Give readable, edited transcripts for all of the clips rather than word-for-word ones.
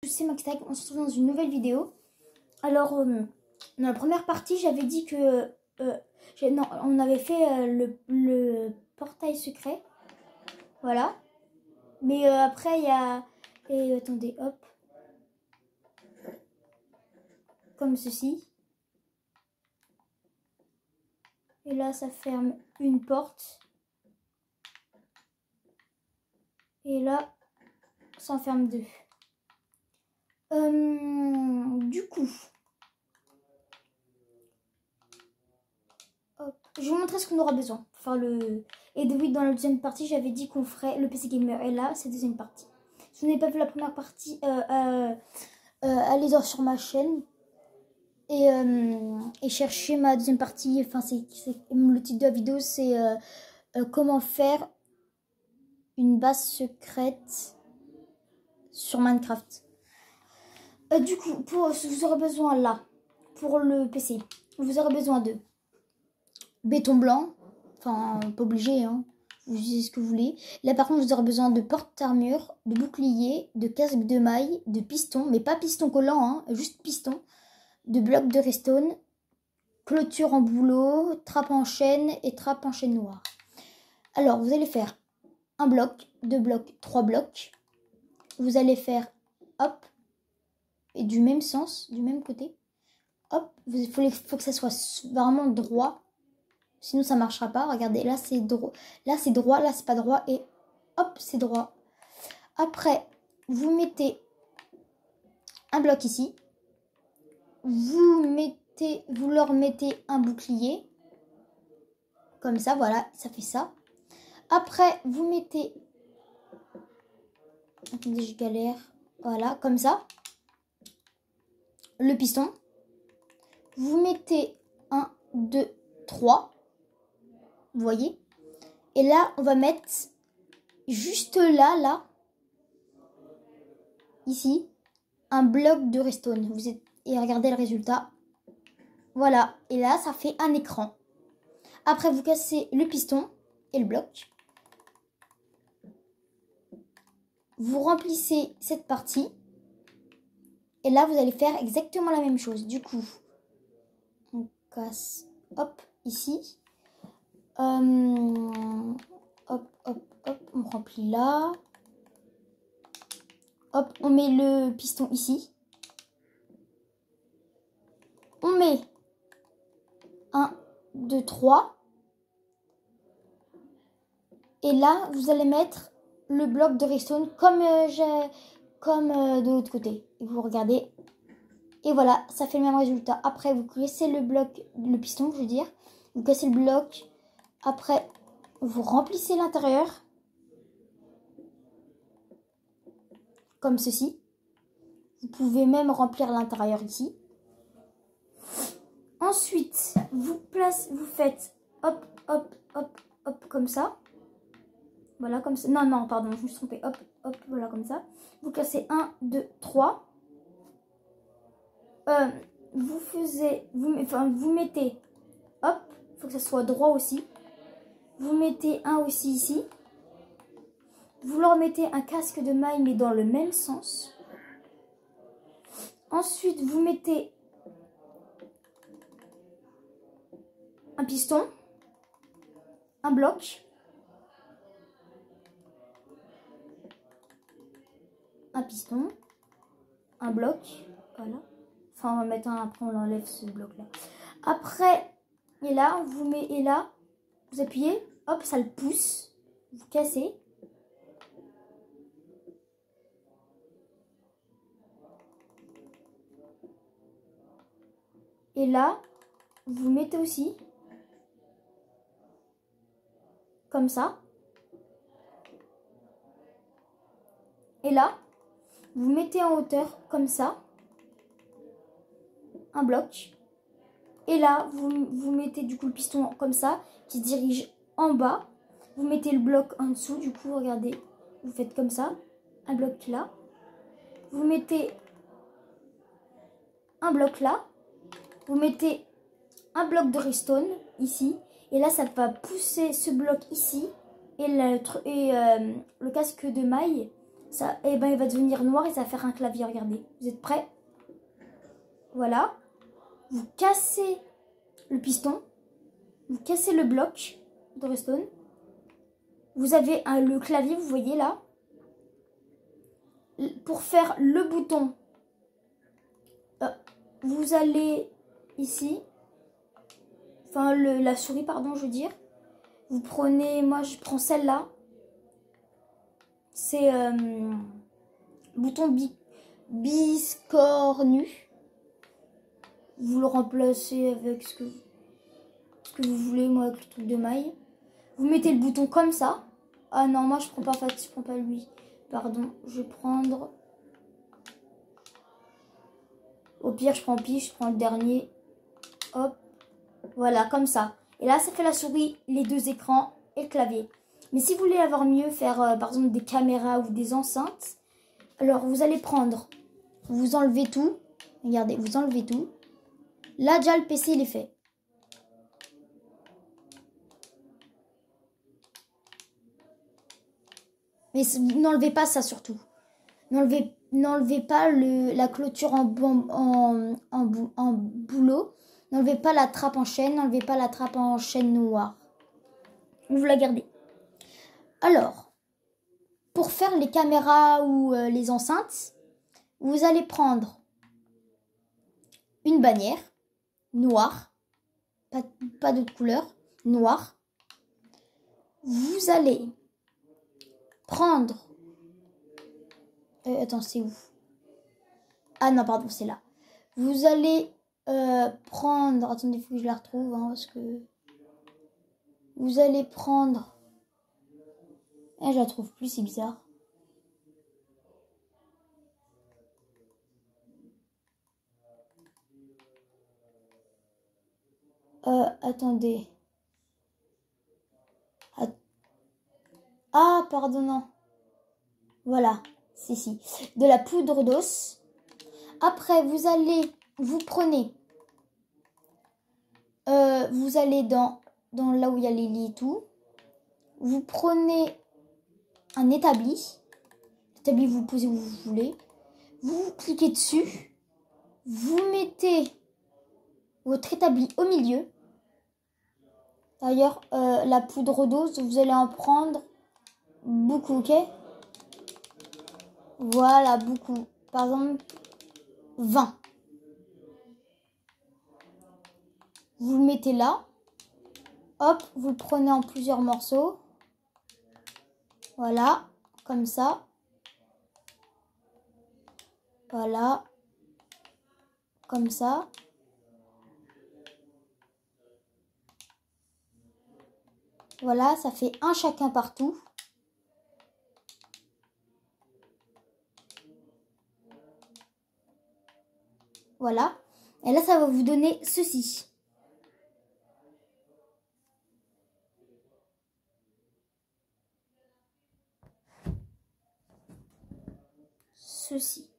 C'est Maxtag, on se retrouve dans une nouvelle vidéo. Alors, dans la première partie, j'avais dit que on avait fait le portail secret. Voilà. Mais après, il y a... Et attendez, hop. Comme ceci. Et là, ça ferme une porte. Et là, ça en ferme deux. Du coup, hop, je vais vous montrer ce qu'on aura besoin pour faire le... Et oui, dans la deuxième partie, j'avais dit qu'on ferait le PC Gamer. Et là, c'est la deuxième partie. Si vous n'avez pas vu la première partie, allez sur ma chaîne et cherchez ma deuxième partie. Enfin, le titre de la vidéo, c'est comment faire une base secrète sur Minecraft. Du coup, vous aurez besoin là, pour le PC, vous aurez besoin de béton blanc, enfin pas obligé, hein, vous utilisez ce que vous voulez. Là par contre vous aurez besoin de porte-armure, de bouclier, de casque de maille, de piston, mais pas piston collant, hein, juste piston, de blocs de redstone, clôture en bouleau, trappe en chaîne et trappe en chaîne noire. Alors vous allez faire un bloc, deux blocs, trois blocs. Vous allez faire hop, et du même sens, du même côté. Hop, il faut que ça soit vraiment droit. Sinon ça marchera pas. Regardez, là c'est droit, là c'est droit, là c'est pas droit. Et hop, c'est droit. Après, vous mettez un bloc ici. Vous leur mettez un bouclier. Comme ça, voilà, ça fait ça. Après, vous mettez... Attendez, je galère. Voilà, comme ça. Le piston. Vous mettez 1, 2, 3. Vous voyez? Et là, on va mettre juste là, ici, un bloc de redstone. Et regardez le résultat. Voilà. Et là, ça fait un écran. Après, vous cassez le piston et le bloc. Vous remplissez cette partie. Et là, vous allez faire exactement la même chose. Du coup, on casse, hop, ici. Hop, hop, hop, on remplit là. Hop, on met le piston ici. On met 1, 2, 3. Et là, vous allez mettre le bloc de redstone comme de l'autre côté. Et vous regardez. Et voilà, ça fait le même résultat. Après, vous cassez le piston, je veux dire. Vous cassez le bloc. Après, vous remplissez l'intérieur. Comme ceci. Vous pouvez même remplir l'intérieur ici. Ensuite, vous faites hop, hop, hop, hop, comme ça. Voilà, comme ça. Non, pardon, je me suis trompée. Hop, hop, voilà, comme ça. Vous cassez 1, 2, 3. Vous mettez, hop, il faut que ça soit droit aussi. Vous mettez un aussi ici. Vous leur mettez un casque de maille, mais dans le même sens. Ensuite, vous mettez un piston, un bloc, un piston, un bloc, voilà. Enfin, on va mettre un, après on enlève ce bloc-là. Après, et là, vous appuyez, hop, ça le pousse, vous cassez. Et là, vous mettez aussi, comme ça. Et là, vous mettez en hauteur, comme ça, un bloc. Et là, vous mettez du coup le piston comme ça, qui se dirige en bas. Vous mettez le bloc en dessous, du coup, regardez, vous faites comme ça, un bloc là. Vous mettez un bloc là. Vous mettez un bloc de redstone ici. Et là, ça va pousser ce bloc ici. Et le casque de maille Ça, et ben, il va devenir noir et ça va faire un clavier. Regardez. Vous êtes prêts? Voilà. Vous cassez le piston. Vous cassez le bloc de redstone. Vous avez le clavier, vous voyez là. Pour faire le bouton, vous allez ici. Enfin, la souris, pardon, je veux dire. Vous prenez, moi je prends celle-là. C'est bouton biscornu. Vous le remplacez avec ce que vous voulez, moi avec le truc de maille. Vous mettez le bouton comme ça. Ah non, moi je prends pas lui. Pardon, je vais prendre. Au pire, je prends le dernier. Hop. Voilà, comme ça. Et là, ça fait la souris, les deux écrans et le clavier. Mais si vous voulez avoir mieux, faire par exemple des caméras ou des enceintes, alors vous allez prendre, vous enlevez tout. Regardez, vous enlevez tout. Là, déjà, le PC, il est fait. Mais n'enlevez pas ça surtout. N'enlevez pas la clôture en bouleau. N'enlevez pas la trappe en chaîne. N'enlevez pas la trappe en chaîne noire. Vous la gardez. Alors, pour faire les caméras ou les enceintes, vous allez prendre une bannière noire. Pas d'autre couleur. Noire. Vous allez prendre... attends, c'est où? Ah non, pardon, c'est là. Vous allez prendre... Attendez, il faut que je la retrouve, hein, parce que... Vous allez prendre... je la trouve plus, c'est bizarre. Attendez. Ah, pardon, non. Voilà, si. De la poudre d'os. Après, vous prenez... vous allez dans là où il y a les lits et tout. Vous prenez un établi. L'établi, vous le posez où vous voulez. Vous cliquez dessus. Vous mettez votre établi au milieu. D'ailleurs, la poudre d'ose, vous allez en prendre beaucoup, ok? Voilà, beaucoup. Par exemple, 20. Vous le mettez là. Hop, vous le prenez en plusieurs morceaux. Voilà, comme ça. Voilà. Comme ça. Voilà, ça fait un chacun partout. Voilà. Et là, ça va vous donner ceci. Ceci.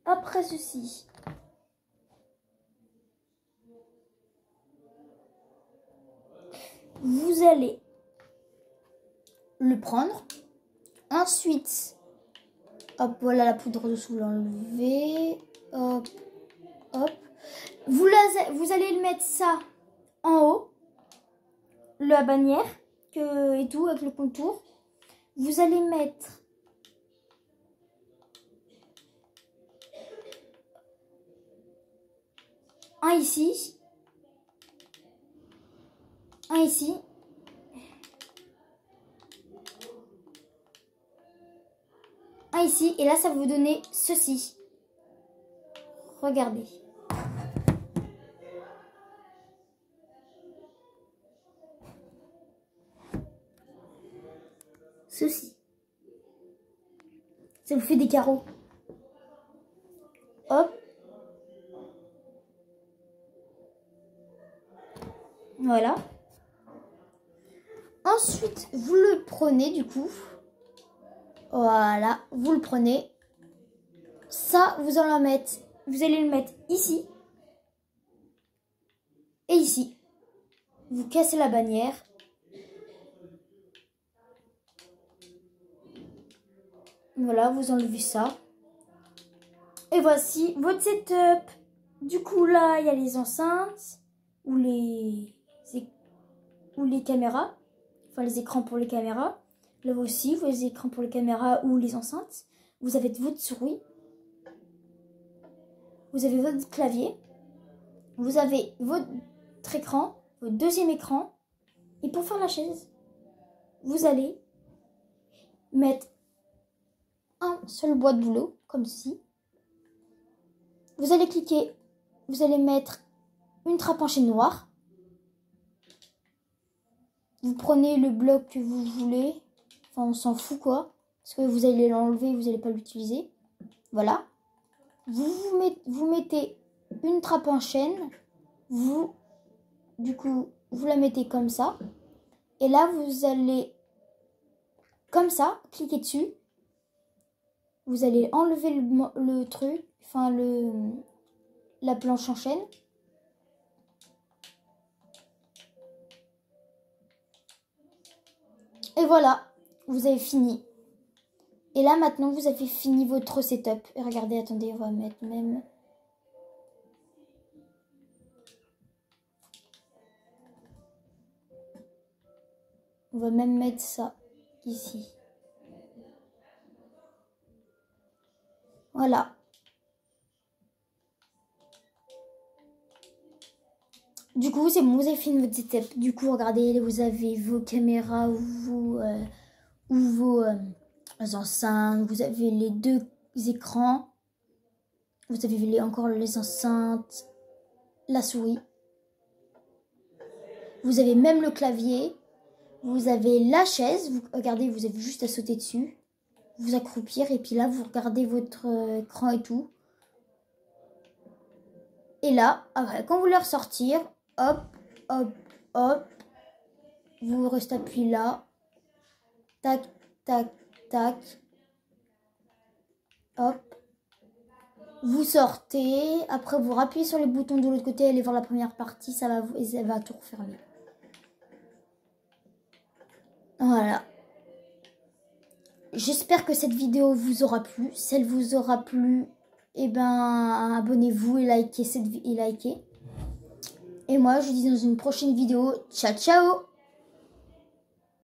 Après ceci, vous allez le prendre. Ensuite, hop, voilà la poudre dessous, l'enlever. Hop, hop. Vous allez le mettre ça en haut, la bannière et tout, avec le contour. Vous allez mettre un ici, un ici, un ici, et là ça va vous donner ceci. Regardez. Ceci. Ça vous fait des carreaux. Hop. Voilà. Ensuite, vous le prenez du coup. Voilà, vous le prenez. Ça, vous allez le mettre ici. Et ici. Vous cassez la bannière. Voilà, vous enlevez ça. Et voici votre setup. Du coup, là, il y a les enceintes ou les caméras. Enfin, les écrans pour les caméras. Là aussi, vos écrans pour les caméras ou les enceintes. Vous avez votre souris. Vous avez votre clavier. Vous avez votre écran, votre deuxième écran. Et pour faire la chaise, vous allez mettre un seul bois de boulot, comme ceci. Vous allez cliquer, vous allez mettre une trappe en chaîne noire. Vous prenez le bloc que vous voulez. Enfin, on s'en fout quoi. Parce que vous allez l'enlever, vous n'allez pas l'utiliser. Voilà. Vous mettez une trappe en chaîne. Du coup, vous la mettez comme ça. Et là, vous allez, comme ça, cliquer dessus. Vous allez enlever le truc, enfin la planche en chaîne. Et voilà, vous avez fini. Et là, maintenant, vous avez fini votre setup. Et regardez, attendez, on va mettre même... On va même mettre ça ici. Voilà. Du coup, c'est bon, vous avez fini votre setup. Du coup, regardez, vous avez vos caméras ou vos enceintes. Vous avez les deux écrans. Vous avez encore les enceintes, la souris. Vous avez même le clavier. Vous avez la chaise. Regardez, vous avez juste à sauter dessus. Vous accroupir et puis là, vous regardez votre écran et tout. Et là, après, quand vous voulez ressortir, hop, hop, hop, vous restez appuyé là. Tac, tac, tac. Hop. Vous sortez. Après, vous rappuyez sur les boutons de l'autre côté. Allez voir la première partie. Ça va tout refermer. Voilà. J'espère que cette vidéo vous aura plu. Si elle vous aura plu, eh ben, abonnez-vous et likez. Et moi, je vous dis dans une prochaine vidéo. Ciao, ciao!